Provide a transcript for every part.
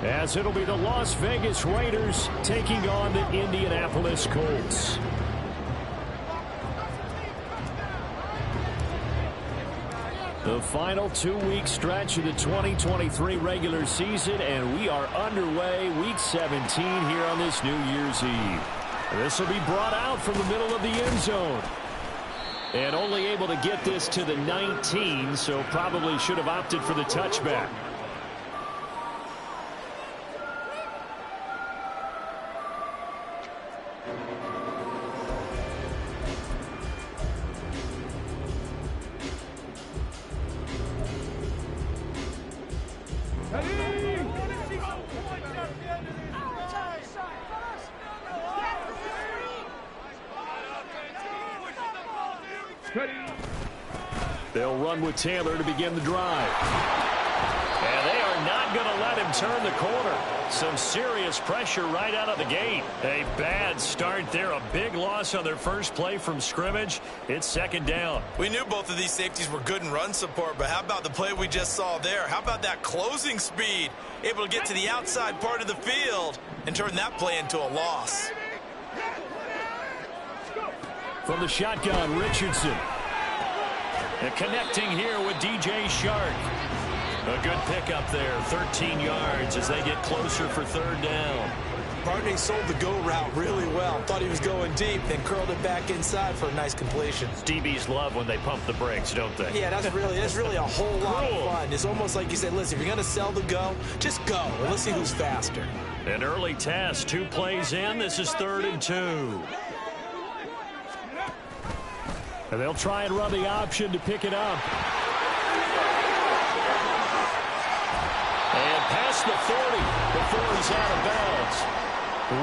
as it'll be the Las Vegas Raiders taking on the Indianapolis Colts. The final 2-week stretch of the 2023 regular season, and we are underway week 17 here on this New Year's Eve. This will be brought out from the middle of the end zone. And only able to get this to the 19, so probably should have opted for the touchback. They'll run with Taylor to begin the drive. And they are not going to let him turn the corner. Some serious pressure right out of the gate. A bad start there. A big loss on their first play from scrimmage. It's second down. We knew both of these safeties were good in run support, but how about the play we just saw there? How about that closing speed? Able to get to the outside part of the field and turn that play into a loss. From the shotgun, Richardson. And connecting here with DJ Shark. A good pickup there, 13 yards as they get closer for third down. Barney sold the go route really well. Thought he was going deep, then curled it back inside for a nice completion. DBs love when they pump the brakes, don't they? Yeah, that's really a whole lot of fun. It's almost like you said, listen, if you're going to sell the go, just go. And let's see who's faster. An early test, 2 plays in. This is 3rd and 2. And they'll try and run the option to pick it up. And past the 40 before he's out of bounds.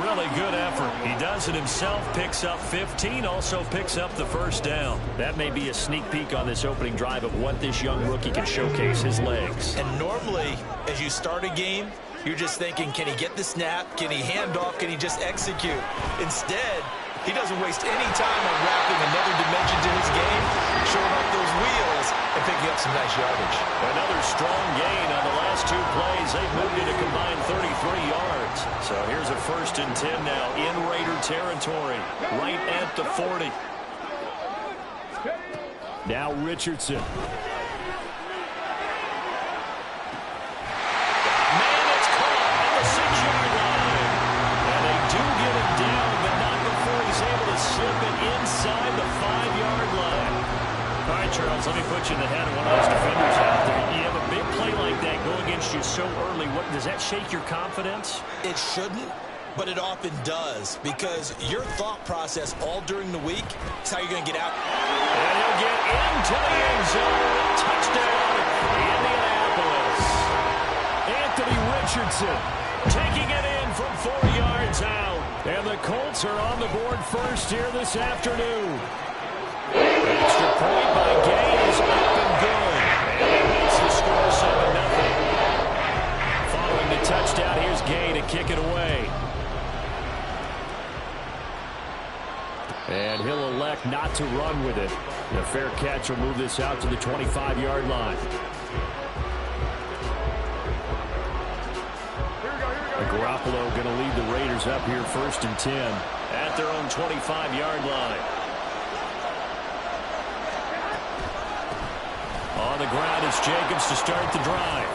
Really good effort. He does it himself, picks up 15, also picks up the first down. That may be a sneak peek on this opening drive of what this young rookie can showcase, his legs. And normally, as you start a game, you're just thinking, can he get the snap? Can he hand off? Can he just execute? Instead, he doesn't waste any time on wrapping another dimension to his game, showing off those wheels, and picking up some nice yardage. Another strong gain on the last 2 plays. They've moved it a combined 33 yards. So here's a 1st and 10 now in Raider territory, right at the 40. Now Richardson. Man, it's caught at the 6-yard line. And they do get him down, but not before he's able to slip it inside the 5-yard line. All right, Charles, let me put you in the head of one of those defenders out there. You have a big play like that go against you so early. Does that shake your confidence? It shouldn't, but it often does, because your thought process all during the week is how you're going to get out. And he'll get into the end zone. Touchdown, Indianapolis. Anthony Richardson taking it in from 4 yards out. And the Colts are on the board first here this afternoon. Extra point by Gay is up and good. And he makes the score 7-0. Following the touchdown, here's Gay to kick it away. And he'll elect not to run with it. And a fair catch will move this out to the 25-yard line. Garoppolo going to lead the Raiders up here 1st and 10 at their own 25-yard line. On the ground is Jacobs to start the drive.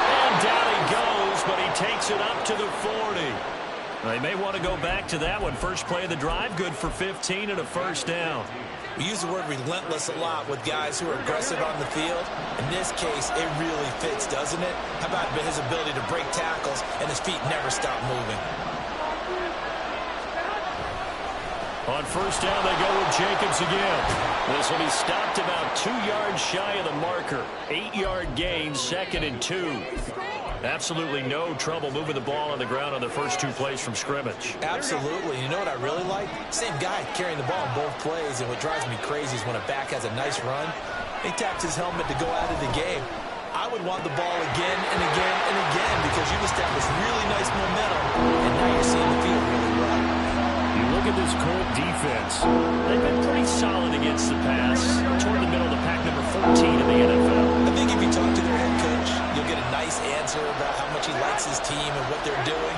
And down he goes, but he takes it up to the 40. They may want to go back to that one. First play of the drive, good for 15 and a 1st down. We use the word relentless a lot with guys who are aggressive on the field. In this case, it really fits, doesn't it? How about his ability to break tackles and his feet never stop moving? On 1st down, they go with Jacobs again. This will be stopped about 2 yards shy of the marker. 8-yard gain, 2nd and 2. Absolutely no trouble moving the ball on the ground on the first 2 plays from scrimmage. Absolutely. You know what I really like? Same guy carrying the ball in both plays, and what drives me crazy is when a back has a nice run, he taps his helmet to go out of the game. I would want the ball again and again and again because you've established really nice momentum, and now you're seeing the field really well. You look at this Colt defense. They've been pretty solid against the pass. Toward the middle of the pack, number 14 in the NFL. I think if you talk to their head coach, you'll get a nice nice answer about how much he likes his team and what they're doing.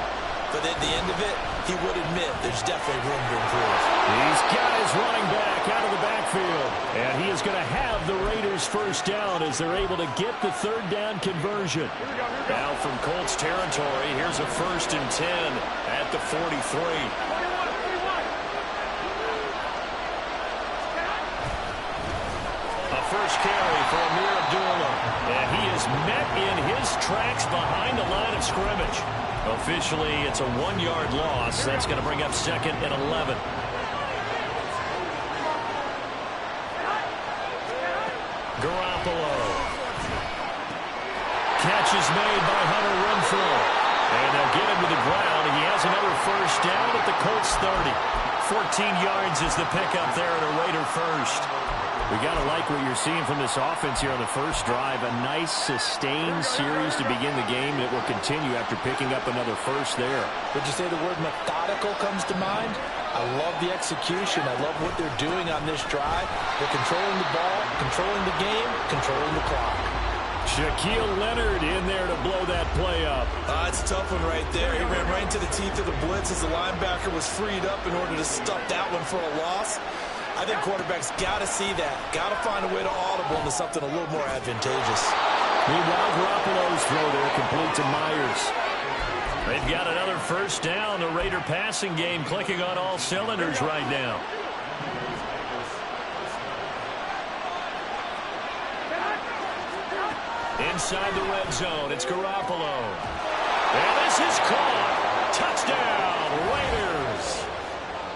But at the end of it, he would admit there's definitely room to improve. He's got his running back out of the backfield. And he is going to have the Raiders first down as they're able to get the third down conversion. Now from Colts territory, here's a 1st and 10 at the 43. First carry for Amir Abdullah. And he is met in his tracks behind the line of scrimmage. Officially, it's a 1-yard loss. That's going to bring up 2nd and 11. Garoppolo. Catch is made by Hunter Renfrow. And they'll get him to the ground. He has another first down at the Colts 30. 14 yards is the pickup there at a Raider first. We got to like what you're seeing from this offense here on the first drive. A nice, sustained series to begin the game that will continue after picking up another first there. Would you say the word methodical comes to mind? I love the execution. I love what they're doing on this drive. They're controlling the ball, controlling the game, controlling the clock. Shaquille Leonard in there to blow that play up. It's a tough one right there. He ran right into the teeth of the blitz as the linebacker was freed up in order to stuff that one for a loss. I think quarterbacks got to see that. Got to find a way to audible into something a little more advantageous. Meanwhile, Garoppolo's throw there complete to Myers. They've got another first down. The Raider passing game clicking on all cylinders right now. Inside the red zone, it's Garoppolo. And this is caught. Touchdown, Raiders.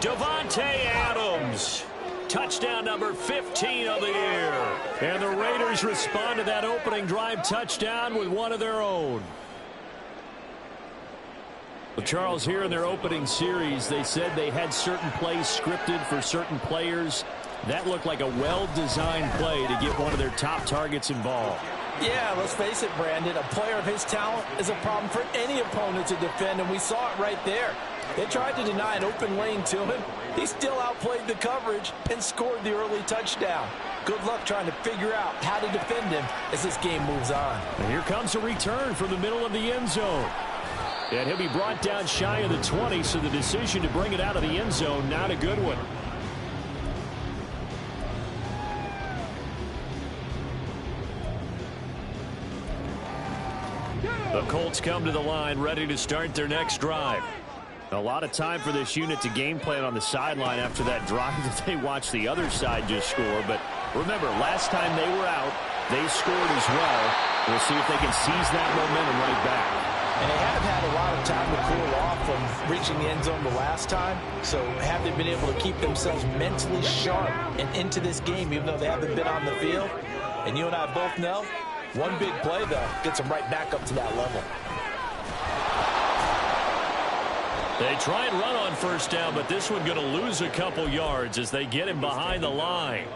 Davante Adams. Touchdown number 15 of the year. And the Raiders respond to that opening drive touchdown with one of their own. Well, Charles, here in their opening series, they said they had certain plays scripted for certain players. That looked like a well-designed play to get one of their top targets involved. Yeah, let's face it, Brandon. A player of his talent is a problem for any opponent to defend, and we saw it right there. They tried to deny an open lane to him. He still outplayed the coverage and scored the early touchdown. Good luck trying to figure out how to defend him as this game moves on. And here comes a return from the middle of the end zone. And he'll be brought down shy of the 20, so the decision to bring it out of the end zone, not a good one. The Colts come to the line ready to start their next drive. A lot of time for this unit to game plan on the sideline after that drive that they watched the other side just score. But remember, last time they were out, they scored as well. We'll see if they can seize that momentum right back. And they have had a lot of time to cool off from reaching the end zone the last time. So have they been able to keep themselves mentally sharp and into this game, even though they haven't been on the field? And you and I both know, one big play, though, gets them right back up to that level. They try and run on first down, but this one going to lose a couple yards as they get him behind the line.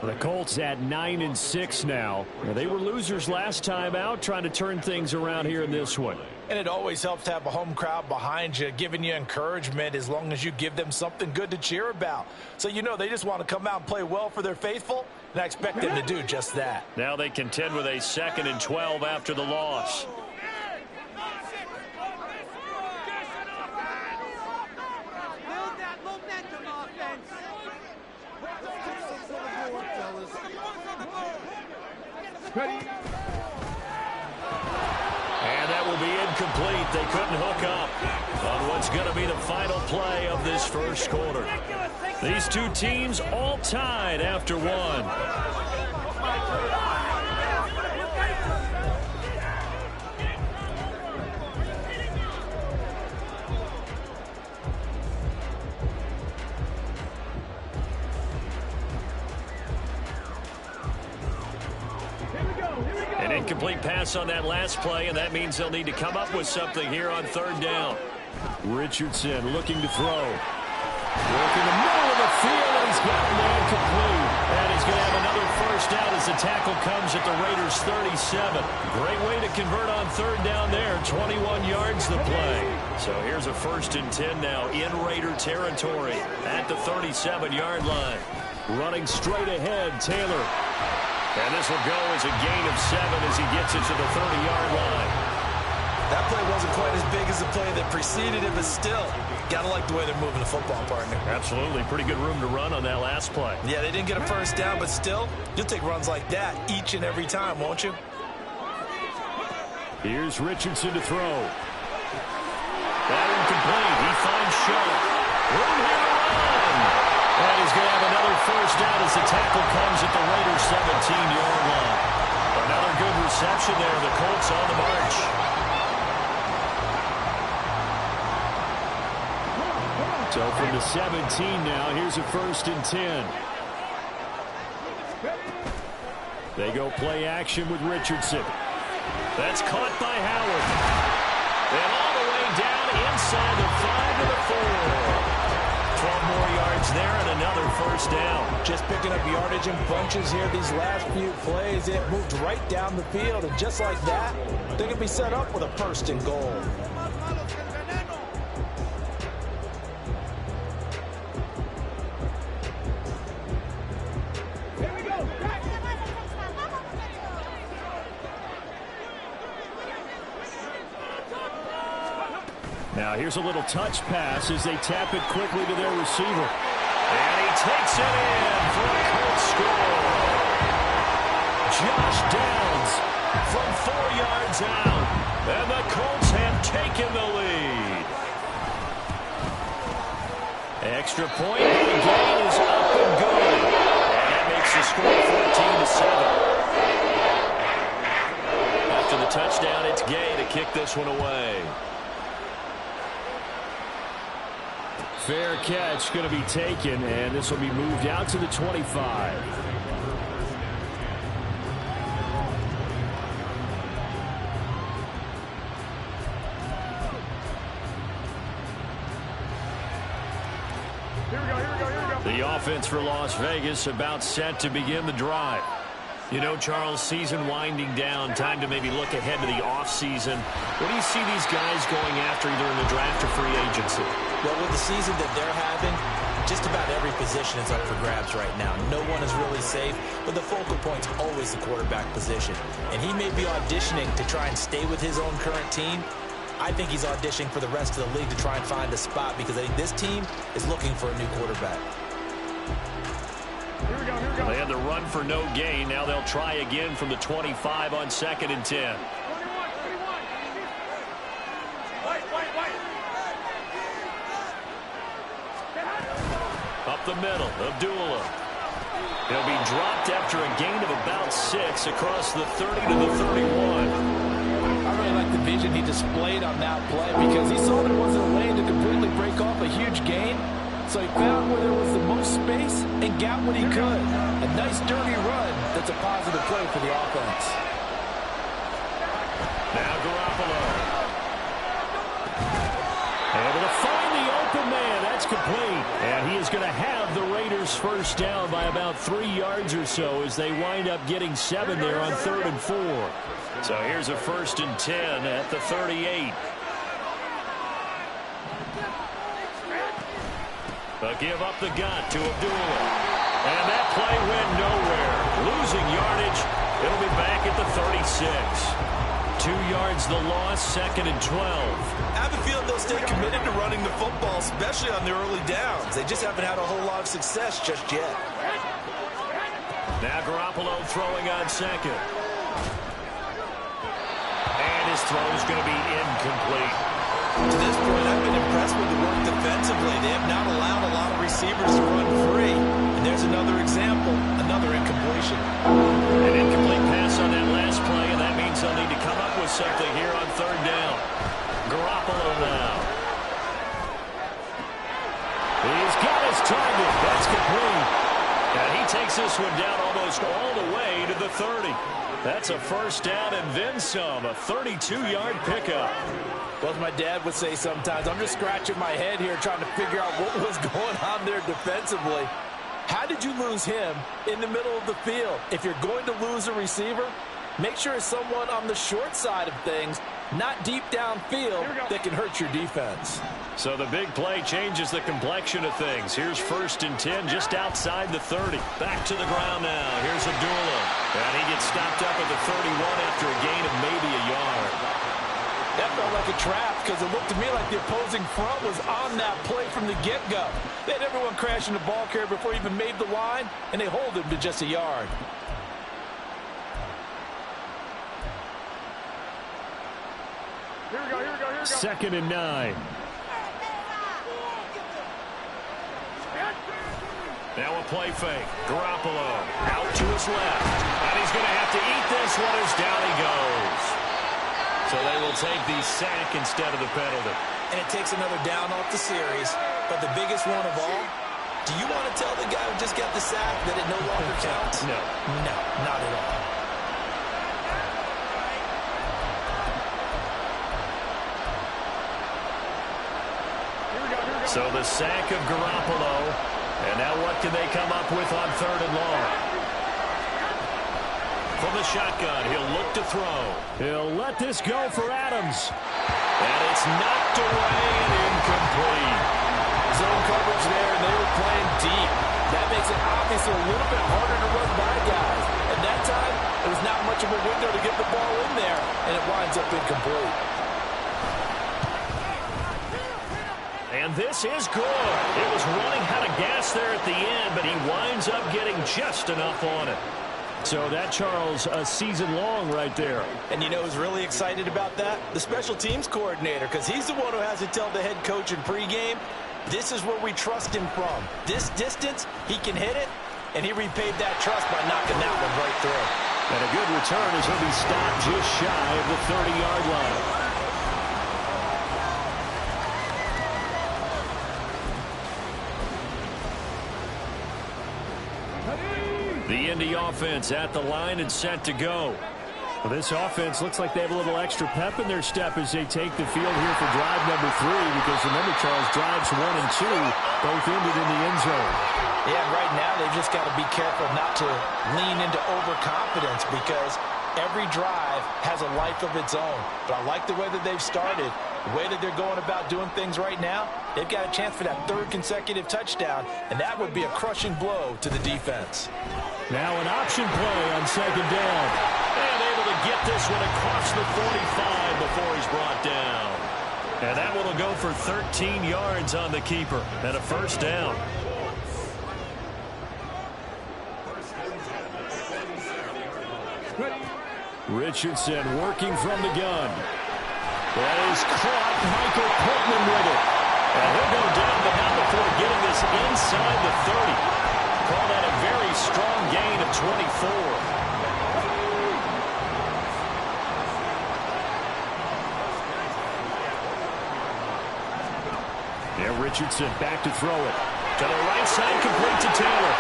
The Colts at 9-6 now. They were losers last time out, trying to turn things around here in this one. And it always helps to have a home crowd behind you, giving you encouragement as long as you give them something good to cheer about. So you know they just want to come out and play well for their faithful, and I expect them to do just that. Now they contend with a 2nd and 12 after the loss. And that will be incomplete. They couldn't hook up on what's going to be the final play of this first quarter. These two teams all tied after one. An incomplete pass on that last play, and that means they'll need to come up with something here on 3rd down. Richardson looking to throw. Working the middle of the field, and he's got man complete. And he's going to have another first down as the tackle comes at the Raiders' 37. Great way to convert on 3rd down there. 21 yards the play. So here's a 1st and 10 now in Raider territory at the 37-yard line. Running straight ahead, Taylor. And this will go as a gain of 7 as he gets it to the 30-yard line. the play that preceded it, but still, got to like the way they're moving the football, partner. Absolutely. Pretty good room to run on that last play. Yeah, they didn't get a first down, but still, you'll take runs like that each and every time, won't you? Here's Richardson to throw. That incomplete. He finds Shaw. Room here to run. And he's going to have another first down as the tackle comes at the Raiders' 17-yard line. Another good reception there. The Colts on the march. So from the 17 now, here's a 1st and 10. They go play action with Richardson. That's caught by Howard. And all the way down inside the 5 to the 4. 12 more yards there and another first down. Just picking up yardage in bunches here these last few plays. It moved right down the field, and just like that, they can be set up with a 1st and goal. Now here's a little touch pass as they tap it quickly to their receiver. And he takes it in for a Colts score. Josh Downs from 4 yards out. And the Colts have taken the lead. Extra point. The gain is up and good. And that makes the score 14-7. After the touchdown, it's Gay to kick this one away. Fair catch going to be taken, and this will be moved out to the 25. Here we go. The offense for Las Vegas about set to begin the drive. You know, Charles, season winding down, time to maybe look ahead to the offseason. What do you see these guys going after either in the draft or free agency? Well, with the season that they're having, just about every position is up for grabs right now. No one is really safe, but the focal point's always the quarterback position. And he may be auditioning to try and stay with his own current team. I think he's auditioning for the rest of the league to try and find a spot because I think this team is looking for a new quarterback. Here we go. They had the run for no gain. Now they'll try again from the 25 on 2nd and 10. Up the middle, Abdullah. He'll be dropped after a gain of about 6 across the 30 to the 31. I really like the vision he displayed on that play because he saw there wasn't a lane to completely break off a huge gain. So he found where there was the most space and got what he could. A nice dirty run that's a positive play for the offense. Now Garoppolo. Able to find the open man. That's complete. And he is going to have the Raiders first down by about 3 yards or so as they wind up getting 7 there on 3rd and 4. So here's a 1st and 10 at the 38. But give up the gun to Abdullah. And that play went nowhere. Losing yardage. It'll be back at the 36. 2 yards the loss, 2nd and 12. I have a feeling they'll stay committed to running the football, especially on the early downs. They just haven't had a whole lot of success just yet. Now Garoppolo throwing on 2nd. And his throw is going to be incomplete. To this point, I've been impressed with the work defensively. They have not allowed a lot of receivers to run free. And there's another example, another incompletion. An incomplete pass on that last play, and that means they'll need to come up with something here on 3rd down. Garoppolo now. He's got his target. That's complete. And he takes this one down almost all the way to the 30. That's a first down and then some. A 32-yard pickup. Well, as my dad would say sometimes, I'm just scratching my head here trying to figure out what was going on there defensively. How did you lose him in the middle of the field? If you're going to lose a receiver, make sure it's someone on the short side of things, not deep downfield, that can hurt your defense. So the big play changes the complexion of things. Here's 1st and 10 just outside the 30. Back to the ground now. Here's Abdullah. And he gets stopped up at the 31 after a gain of maybe a yard. That felt like like a trap because it looked to me like the opposing front was on that play from the get-go. They had everyone crashing the ball carrier before he even made the line, and they hold him to just a yard. Here we go. 2nd and 9. Now a play fake. Garoppolo out to his left. And he's going to have to eat this one as down he goes. So they will take the sack instead of the penalty. And it takes another down off the series. But the biggest one of all, do you want to tell the guy who just got the sack that it no longer counts? No. No, not at all. So the sack of Garoppolo. And now what can they come up with on 3rd and long? From the shotgun, he'll look to throw. He'll let this go for Adams. And it's knocked away and incomplete. Zone coverage there, and they were playing deep. That makes it obviously a little bit harder to run by guys. At that time, there was not much of a window to get the ball in there, and it winds up incomplete. And this is good. It was running out of gas there at the end, but he winds up getting just enough on it. So that, Charles, a season long right there. And you know who's really excited about that? The special teams coordinator, because he's the one who has to tell the head coach in pregame, this is where we trust him from. This distance, he can hit it, and he repaid that trust by knocking that one right through. And a good return as he'll be stopped just shy of the 30-yard line. The Indy offense at the line and set to go. Well, this offense looks like they have a little extra pep in their step as they take the field here for drive number 3, because remember, Charles, drives 1 and 2 both ended in the end zone. Yeah, right now they've just got to be careful not to lean into overconfidence, because every drive has a life of its own. But I like the way that they've started. The way that they're going about doing things right now, they've got a chance for that 3rd consecutive touchdown, and that would be a crushing blow to the defense. Now an option play on 2nd down. And able to get this one across the 45 before he's brought down. And that one will go for 13 yards on the keeper and a 1st down. Richardson working from the gun. That is caught. Michael Pittman with it. And he'll go down, but not before getting this inside the 30. Call that a very strong gain of 24. Yeah, Richardson back to throw it. To the right side, complete to Taylor.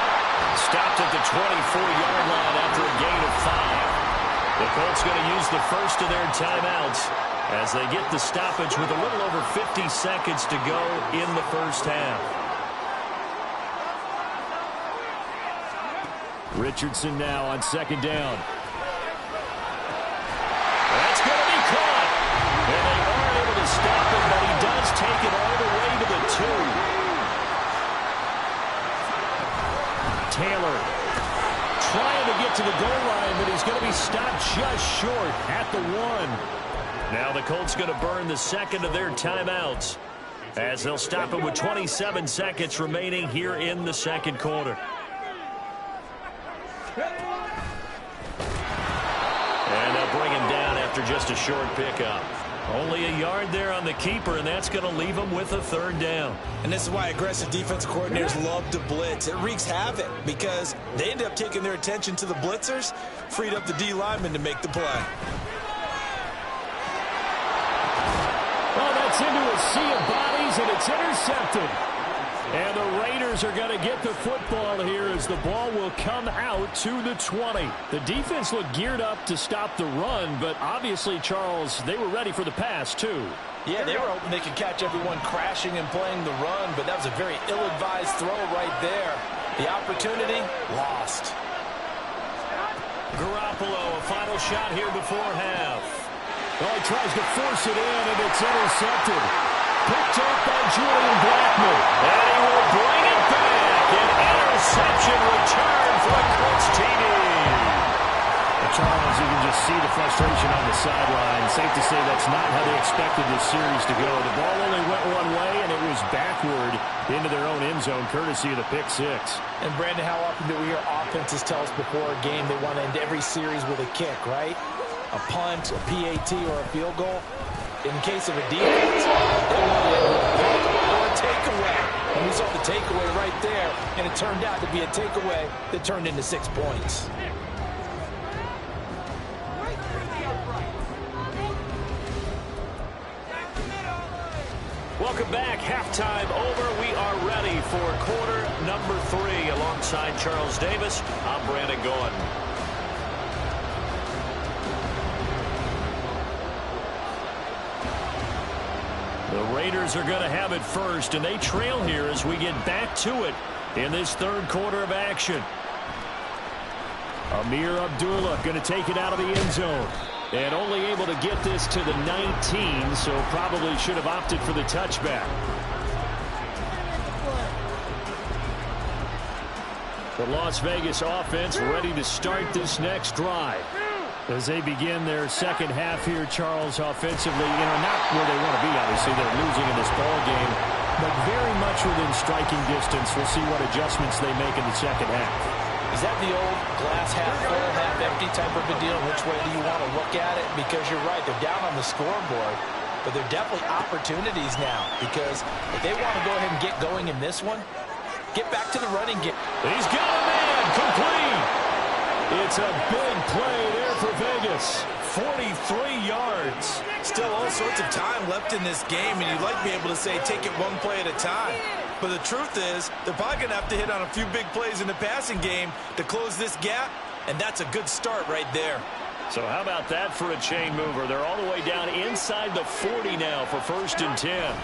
Stopped at the 24-yard line after a gain of 5. The Colts going to use the first of their timeouts as they get the stoppage with a little over 50 seconds to go in the first half. Richardson now on 2nd down. That's going to be caught. And they aren't able to stop him, but he does take it all the way to the 2. Taylor trying to get to the goal line, but he's going to be stopped just short at the 1. Now the Colts going to burn the second of their timeouts as they'll stop him with 27 seconds remaining here in the 2nd quarter. And they'll bring him down after just a short pickup. Only a yard there on the keeper, and that's going to leave him with a 3rd down. And this is why aggressive defensive coordinators love to blitz. It wreaks havoc because they end up taking their attention to the blitzers, freed up the D lineman to make the play. Well, that's into a sea of bodies, and it's intercepted. And the Raiders are going to get the football here as the ball will come out to the 20. The defense looked geared up to stop the run, but obviously, Charles, they were ready for the pass, too. Yeah, they were hoping they could catch everyone crashing and playing the run, but that was a very ill-advised throw right there. The opportunity, lost. Garoppolo, a final shot here before half. Well, he tries to force it in, and it's intercepted. Picked up by Julian Blackman. And he will bring it back. An interception return for the Colts TD. Charles, you can just see the frustration on the sideline. Safe to say that's not how they expected this series to go. The ball only went one way, and it was backward into their own end zone, courtesy of the pick six. And, Brandon, how often do we hear offenses tell us before a game they want to end every series with a kick, right? A punt, a PAT, or a field goal. In case of a defense, they want to end with a punt or a takeaway. And we saw the takeaway right there, and it turned out to be a takeaway that turned into 6 points. Welcome back. Halftime over. We are ready for quarter number 3. Alongside Charles Davis, I'm Brandon Gaudin. The Raiders are going to have it first, and they trail here as we get back to it in this third quarter of action. Amir Abdullah going to take it out of the end zone. And only able to get this to the 19, so probably should have opted for the touchback. The Las Vegas offense ready to start this next drive. As they begin their second half here, Charles, offensively, not where they want to be, obviously. They're losing in this ball game, but very much within striking distance. We'll see what adjustments they make in the second half. Is that the old glass half full, half empty type of a deal? Which way do you want to look at it? Because you're right, they're down on the scoreboard, but they're definitely opportunities now. Because if they want to go ahead and get going in this one, get back to the running game. He's got a man complete. It's a big play there for Vegas. 43 yards. Still all sorts of time left in this game, and you'd like to be able to say take it one play at a time. But the truth is, they're probably going to have to hit on a few big plays in the passing game to close this gap, and that's a good start right there. So how about that for a chain mover? They're all the way down inside the 40 now for 1st and 10.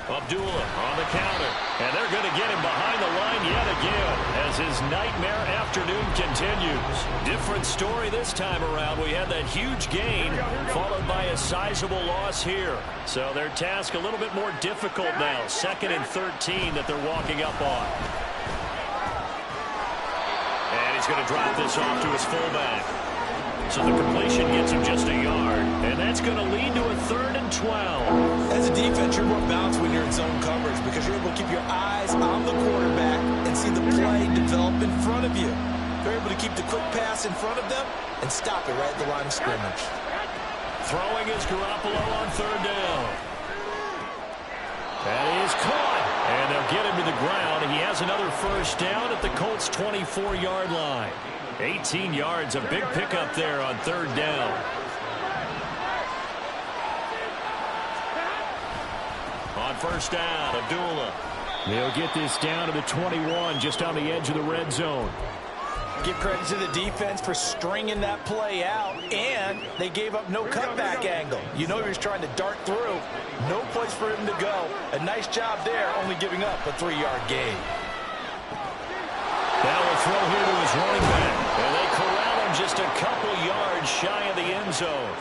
Abdullah on the counter, and they're going to get him behind the line yet again as his nightmare afternoon continues. Different story this time around. We had that huge gain followed by a sizable loss here. So their task a little bit more difficult now. 2nd and 13 that they're walking up on. And he's going to drop this off to his fullback. So the completion gets him just a yard. And that's going to lead to a 3rd and 12. As a defense, you're more balanced when you're in zone coverage because you're able to keep your eyes on the quarterback and see the play develop in front of you. They're able to keep the quick pass in front of them and stop it right at the line of scrimmage. Throwing is Garoppolo on 3rd down. That is caught. And they'll get him to the ground. He has another 1st down at the Colts' 24-yard line. 18 yards, a big pickup there on 3rd down. On 1st down, Abdullah. They'll get this down to the 21, just on the edge of the red zone. Give credit to the defense for stringing that play out, and they gave up no cutback angle. You know he was trying to dart through. No place for him to go. A nice job there, only giving up a 3-yard gain. Now a throw here to his running back. And they corral him just a couple yards shy of the end zone.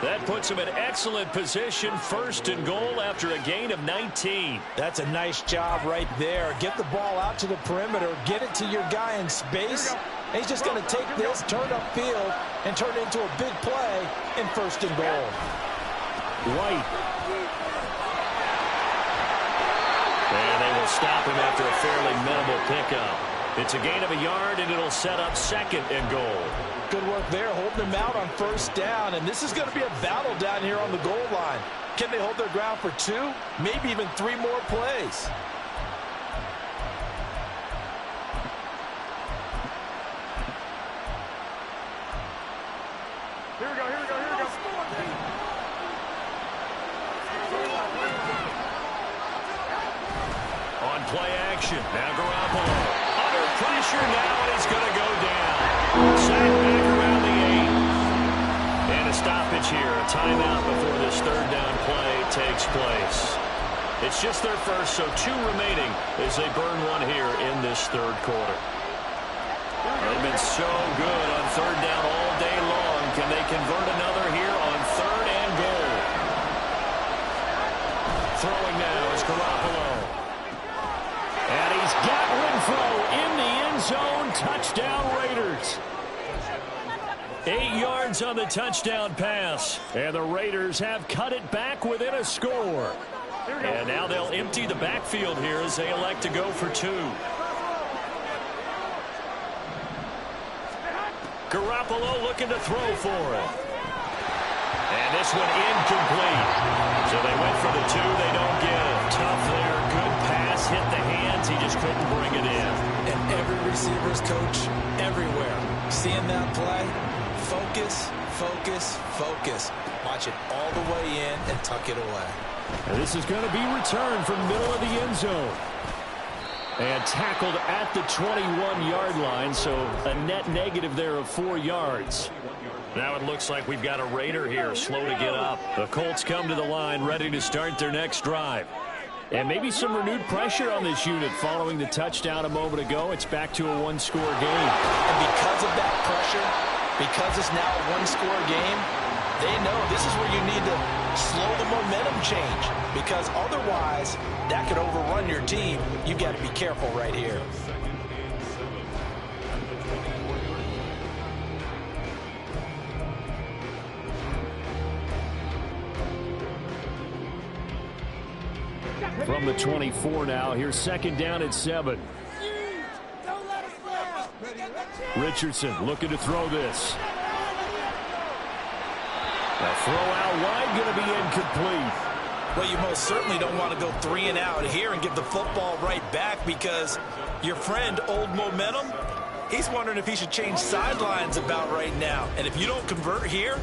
That puts him in excellent position, 1st and goal after a gain of 19. That's a nice job right there. Get the ball out to the perimeter, get it to your guy in space. And he's just going to take this, turn upfield, and turn it into a big play in 1st and goal. White. And they will stop him after a fairly minimal pickup. It's a gain of a yard, and it'll set up 2nd and goal. Good work there, holding him out on 1st down. And this is going to be a battle down here on the goal line. Can they hold their ground for 2, maybe even 3 more plays? Here we go, here we go, here we go. On play action, now Garoppolo. Under pressure now, and he's going to go down. Sack back around the 8. And a stoppage here, a timeout before this 3rd down play takes place. It's just their first, so 2 remaining as they burn one here in this 3rd quarter. They've been so good on 3rd down all day long. Can they convert another here on 3rd and goal? Throwing now is Garoppolo. And he's got Renfro in the end zone. Touchdown, Raiders. 8 yards on the touchdown pass. And the Raiders have cut it back within a score. And now they'll empty the backfield here as they elect to go for 2. Garoppolo looking to throw for it. And this one incomplete. So they went for the 2. They don't get it. Tough there. Good pass. Hit the hands. He just couldn't bring it in. And every receiver's coach everywhere. Seeing that play, focus, focus, focus. Watch it all the way in and tuck it away. And this is going to be returned from middle of the end zone. And tackled at the 21-yard line, so a net negative there of 4 yards. Now it looks like we've got a Raider here, slow to get up. The Colts come to the line, ready to start their next drive. And maybe some renewed pressure on this unit following the touchdown a moment ago. It's back to a one-score game. And because of that pressure, because it's now a one-score game, they know this is where you need to slow the momentum change, because otherwise that could overrun your team. You've got to be careful right here. From the 24 now, here's second down at 7. Richardson looking to throw this. The throw out wide going to be incomplete. Well, you most certainly don't want to go 3 and out here and give the football right back, because your friend, Old Momentum, he's wondering if he should change sidelines about right now. And if you don't convert here,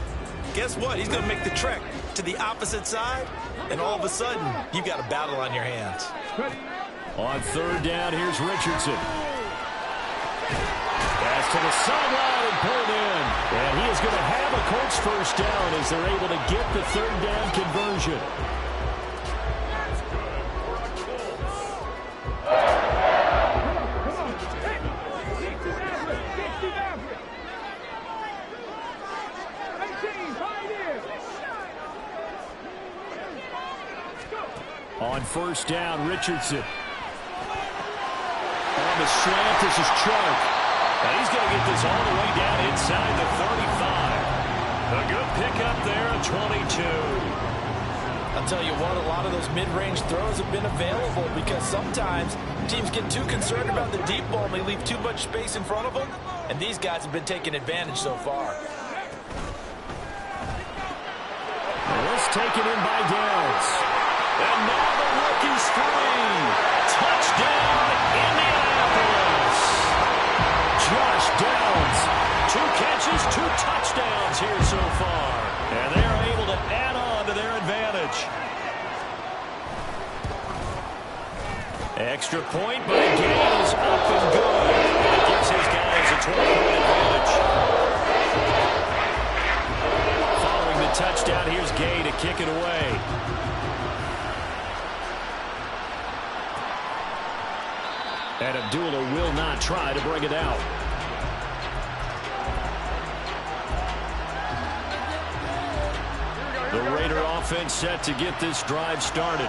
guess what? He's going to make the trek to the opposite side, and all of a sudden, you've got a battle on your hands. On third down, here's Richardson. Pass to the sideline and pulled in. And he is going to have a Colts first down as they're able to get the third down conversion. On first down, Richardson. On the slant, this is Chark. And he's going to get this all the way down inside the 35. A good pickup there at 22. I'll tell you what, a lot of those mid-range throws have been available, because sometimes teams get too concerned about the deep ball and they leave too much space in front of them, and these guys have been taking advantage so far. And this taken in by Downs. And now the rookie's free. Touchdown, Indianapolis. Josh Downs, 2 catches, 2 touchdowns here so far. And they are able to add on to their advantage. Extra point by Gay is up and good. And it gives his guys a 20-point advantage. Following the touchdown, here's Gay to kick it away. And Abdullah will not try to bring it out. The Raider offense set to get this drive started.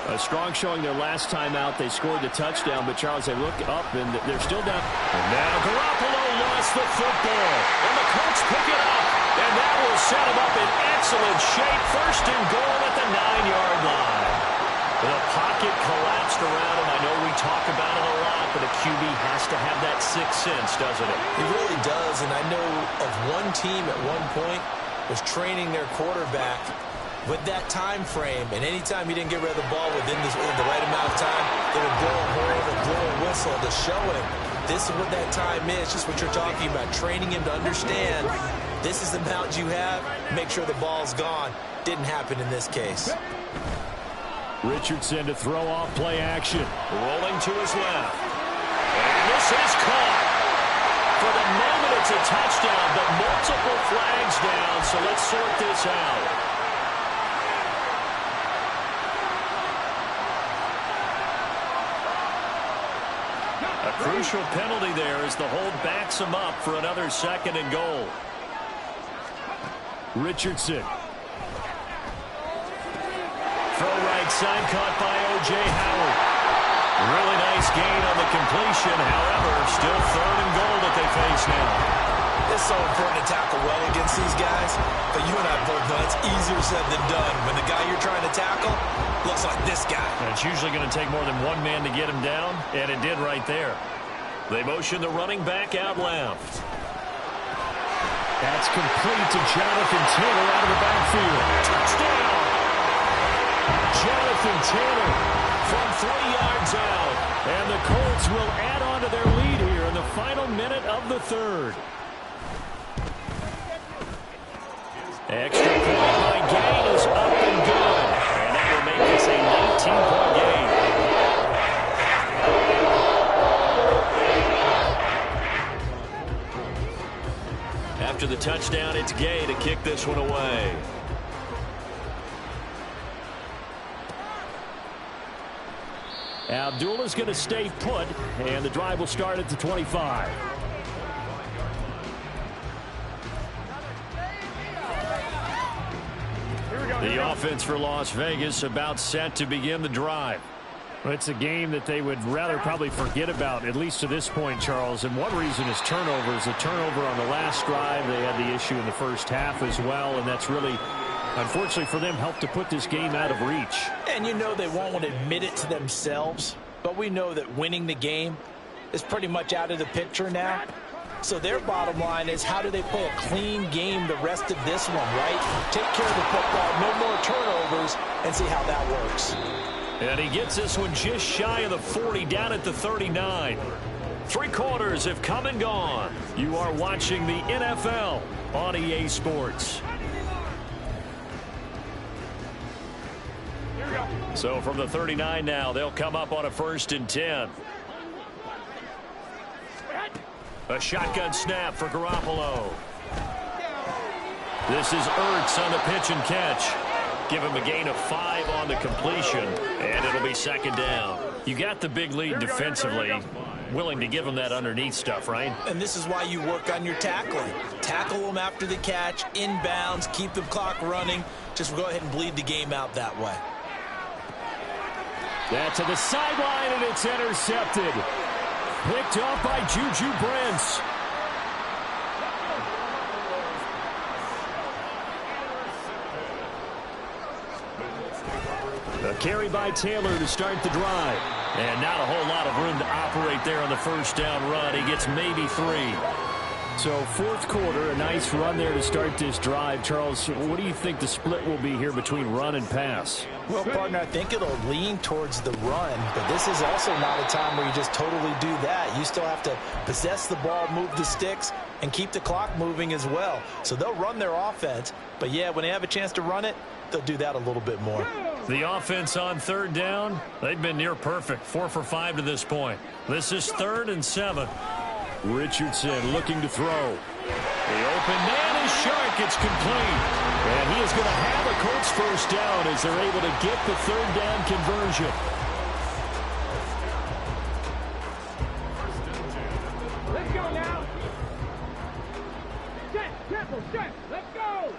A strong showing their last time out. They scored the touchdown, but Charles, they look up and they're still down. And now Garoppolo lost the football. And the Colts pick it up. And that will set him up in excellent shape. First and goal at the 9-yard line. The pocket collapsed around him. I know we talk about it a lot, but a QB has to have that sixth sense, doesn't it? He really does, and I know of one team at one point was training their quarterback with that time frame, and anytime he didn't get rid of the ball within the right amount of time, they would blow a horn or blow a whistle to show him this is what that time is, just what you're talking about, training him to understand this is the amount you have, make sure the ball's gone. Didn't happen in this case. Richardson to throw off play action. Rolling to his left. And this is caught. For the moment, it's a touchdown, but multiple flags down, so let's sort this out. A crucial penalty there as the hold backs him up for another second and goal. Richardson. Throw right side caught by O.J. Howard. Really nice gain on the completion. However, still third and goal that they face now. It's so important to tackle well against these guys, but you and I both know it's easier said than done when the guy you're trying to tackle looks like this guy. And it's usually going to take more than one man to get him down, and it did right there. They motion the running back out left. That's complete to Jonathan Taylor out of the backfield. Touchdown! Jonathan Taylor from 3 yards out. And the Colts will add on to their lead here in the final minute of the third. Extra point by Gain is up and good. And that will make this a 19-point game. After the touchdown, it's Gay to kick this one away. Abdullah's going to stay put, and the drive will start at the 25. The offense for Las Vegas about set to begin the drive. Well, it's a game that they would rather probably forget about, at least to this point, Charles. And one reason is turnovers. A turnover on the last drive. They had the issue in the first half as well, and that's really, unfortunately for them, helped to put this game out of reach. And you know they won't admit it to themselves, but we know that winning the game is pretty much out of the picture now. So their bottom line is, how do they play a clean game the rest of this one, right? Take care of the football, no more turnovers, and see how that works. And he gets this one just shy of the 40, down at the 39. 3 quarters have come and gone. You are watching the NFL on EA Sports. So from the 39 now, they'll come up on a 1st and 10. A shotgun snap for Garoppolo. This is Ertz on the pitch and catch. Give him a gain of 5 on the completion, and it'll be 2nd down. You got the big lead defensively. Willing to give him that underneath stuff, right? And this is why you work on your tackling. Tackle them after the catch, inbounds, keep the clock running. Just go ahead and bleed the game out that way. That to the sideline, and it's intercepted. Picked off by Juju Brents. A carry by Taylor to start the drive. And not a whole lot of room to operate there on the 1st down run. He gets maybe 3. So 4th quarter, a nice run there to start this drive. Charles, what do you think the split will be here between run and pass? Well, partner, I think it'll lean towards the run, but this is also not a time where you just totally do that. You still have to possess the ball, move the sticks, and keep the clock moving as well. So they'll run their offense, but yeah, when they have a chance to run it, they'll do that a little bit more. The offense on 3rd down, they've been near perfect, 4 for 5 to this point. This is 3rd and 7. Richardson looking to throw. The open man is sharp. It's complete. And he is going to have a Colts 1st down as they're able to get the 3rd down conversion. Let's go now. Set. Let's go.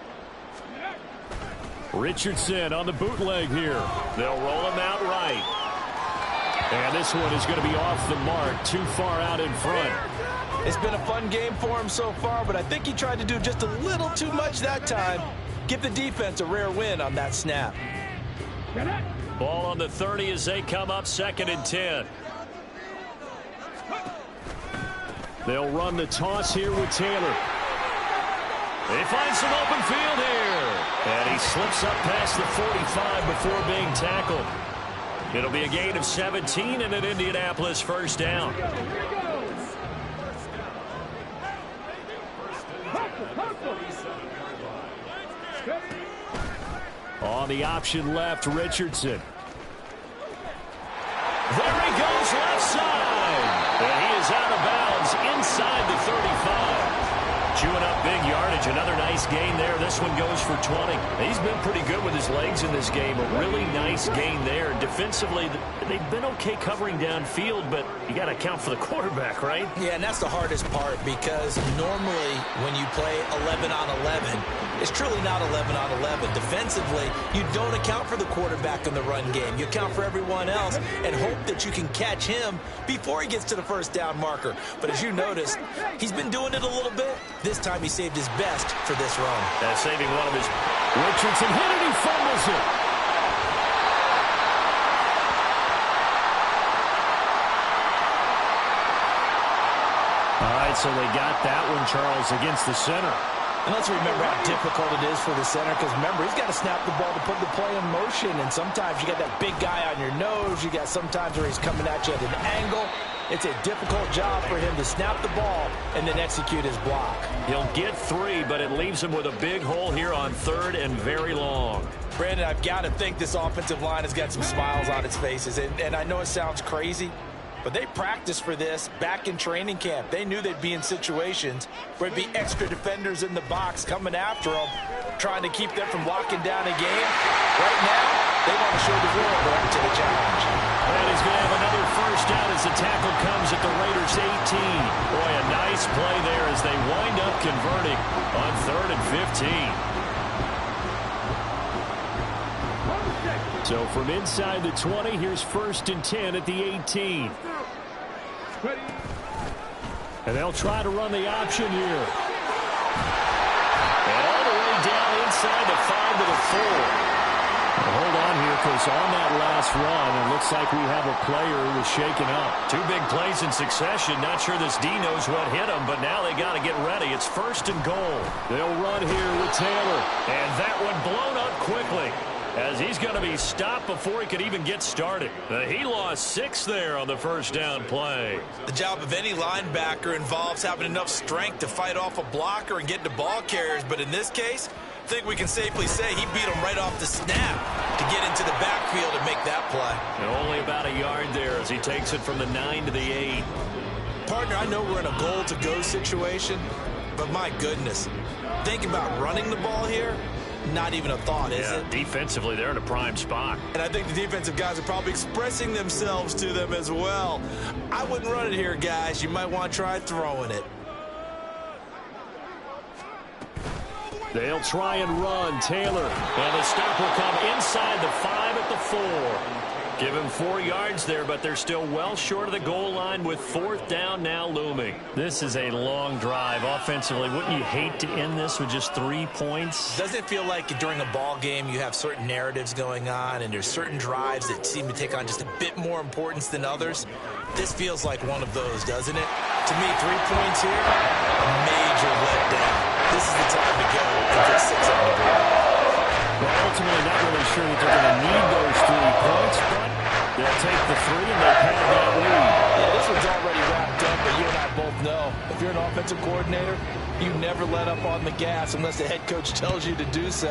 Richardson on the bootleg here. They'll roll him out right. And this one is going to be off the mark, too far out in front. It's been a fun game for him so far, but I think he tried to do just a little too much that time. Give the defense a rare win on that snap. Ball on the 30 as they come up 2nd and 10. They'll run the toss here with Taylor. They find some open field here. And he slips up past the 45 before being tackled. It'll be a gain of 17 and an Indianapolis 1st down. On the option left, Richardson. There he goes left side. And he is out of bounds inside the 35. Chewing up big yardage. Another nice gain there. This one goes for 20. He's been pretty good with his legs in this game. A really nice gain there. Defensively, they've been okay covering downfield, but you got to account for the quarterback, right? Yeah, and that's the hardest part, because normally when you play 11 on 11, It's truly not 11 on 11. Defensively, you don't account for the quarterback in the run game. You account for everyone else and hope that you can catch him before he gets to the first down marker. But as you notice, he's been doing it a little bit. This time he saved his best for this run. Saving one of his. Richardson hit it, he fumbles it. All right, so they got that one, Charles, against the center. And let's remember how difficult it is for the center, because remember, he's got to snap the ball to put the play in motion, and sometimes you got that big guy on your nose. You got sometimes where he's coming at you at an angle. It's a difficult job for him to snap the ball and then execute his block. He'll get 3, but it leaves him with a big hole here on 3rd and very long. Brandon, I've got to think this offensive line has got some smiles on its faces, and I know it sounds crazy, but they practiced for this back in training camp. They knew they'd be in situations where it'd be extra defenders in the box coming after them, trying to keep them from locking down a game. Right now, they want to show the world they're up to the challenge. And he's going to have another first down as the tackle comes at the Raiders' 18. Boy, a nice play there as they wind up converting on 3rd and 15. So from inside the 20, here's 1st and 10 at the 18. And they'll try to run the option here. And all the way down inside the 5 to the 4. Hold on here, because on that last run, it looks like we have a player who was shaken up. 2 big plays in succession. Not sure this D knows what hit him, but now they got to get ready. It's 1st and goal. They'll run here with Taylor. And that one blown up quickly, as he's going to be stopped before he could even get started. He lost 6 there on the first down play. The job of any linebacker involves having enough strength to fight off a blocker and get to ball carriers, but in this case, I think we can safely say he beat him right off the snap to get into the backfield and make that play. And only about a yard there as he takes it from the 9 to the 8. Partner, I know we're in a goal-to-go situation, but my goodness, think about running the ball here. Not even a thought, is it? Defensively, they're in a prime spot. And I think the defensive guys are probably expressing themselves to them as well. I wouldn't run it here, guys. You might want to try throwing it. They'll try and run Taylor. And the stop will come inside the 5 at the 4. Give him 4 yards there, but they're still well short of the goal line with 4th down now looming. This is a long drive offensively. Wouldn't you hate to end this with just 3 points? Doesn't it feel like during a ball game you have certain narratives going on and there's certain drives that seem to take on just a bit more importance than others? This feels like one of those, doesn't it? To me, 3 points here, a major letdown. This is the time to go and get 6 on the board. Well, ultimately not really sure that they're going to need those 3 points, but they'll take the 3 and they'll have that lead. Yeah, this one's already wrapped up, but you and I both know if you're an offensive coordinator, you never let up on the gas unless the head coach tells you to do so.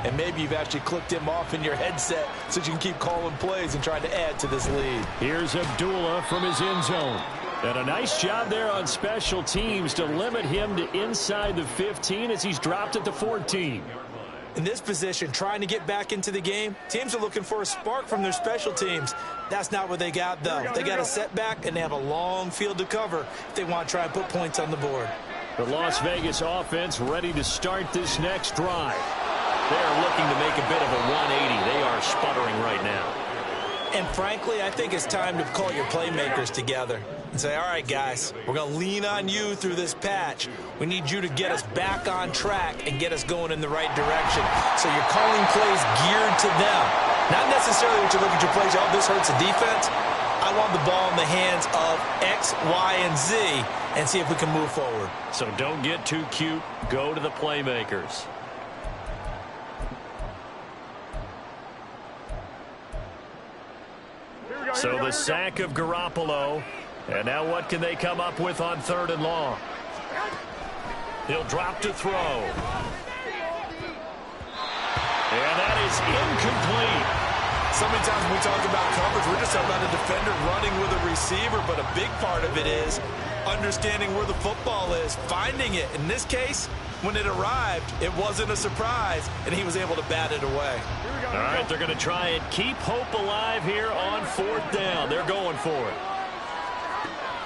And maybe you've actually clicked him off in your headset so you can keep calling plays and trying to add to this lead. Here's Abdullah from his end zone. And a nice job there on special teams to limit him to inside the 15 as he's dropped at the 14. In this position, trying to get back into the game, teams are looking for a spark from their special teams. That's not what they got, though. They got a setback, and they have a long field to cover if they want to try and put points on the board. The Las Vegas offense ready to start this next drive. They're looking to make a bit of a 180. They are sputtering right now. And frankly, I think it's time to call your playmakers together and say, all right, guys, we're going to lean on you through this patch. We need you to get us back on track and get us going in the right direction. So you're calling plays geared to them. Not necessarily what you look at your plays, oh, this hurts the defense. I want the ball in the hands of X, Y, and Z and see if we can move forward. So don't get too cute. Go to the playmakers. So the sack of Garoppolo. And now what can they come up with on 3rd and long? He'll drop to throw. And that is incomplete. So many times when we talk about coverage, we're just talking about a defender running with a receiver, but a big part of it is understanding where the football is, finding it. In this case, when it arrived, it wasn't a surprise, and he was able to bat it away. All right, they're going to try and keep hope alive here on 4th down. They're going for it.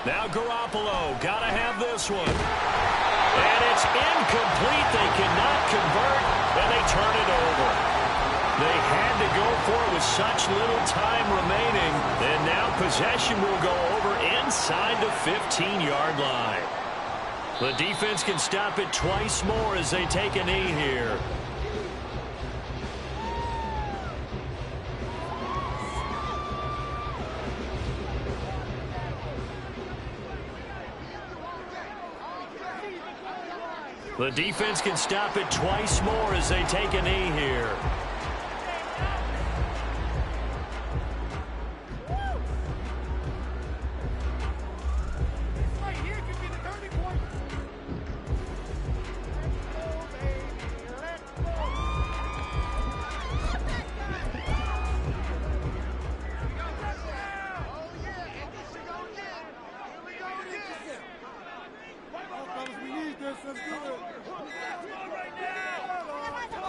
Now Garoppolo, gotta have this one. And it's incomplete. They cannot convert, and they turn it over. They had to go for it with such little time remaining, and now possession will go over inside the 15-yard line. The defense can stop it twice more as they take a knee here. The defense can stop it twice more as they take a knee here.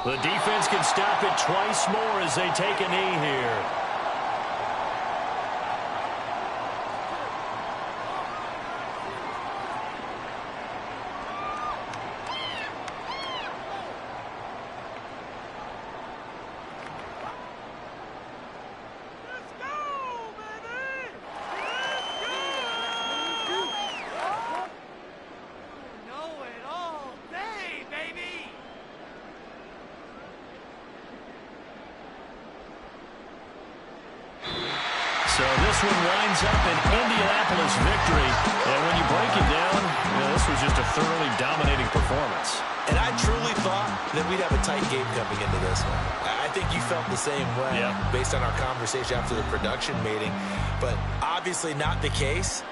The defense can stop it twice more as they take a knee here. So this one winds up an Indianapolis victory. And when you break it down, this was just a thoroughly dominating performance. And I truly thought that we'd have a tight game coming into this one. I think you felt the same way based on our conversation after the production meeting. But obviously not the case.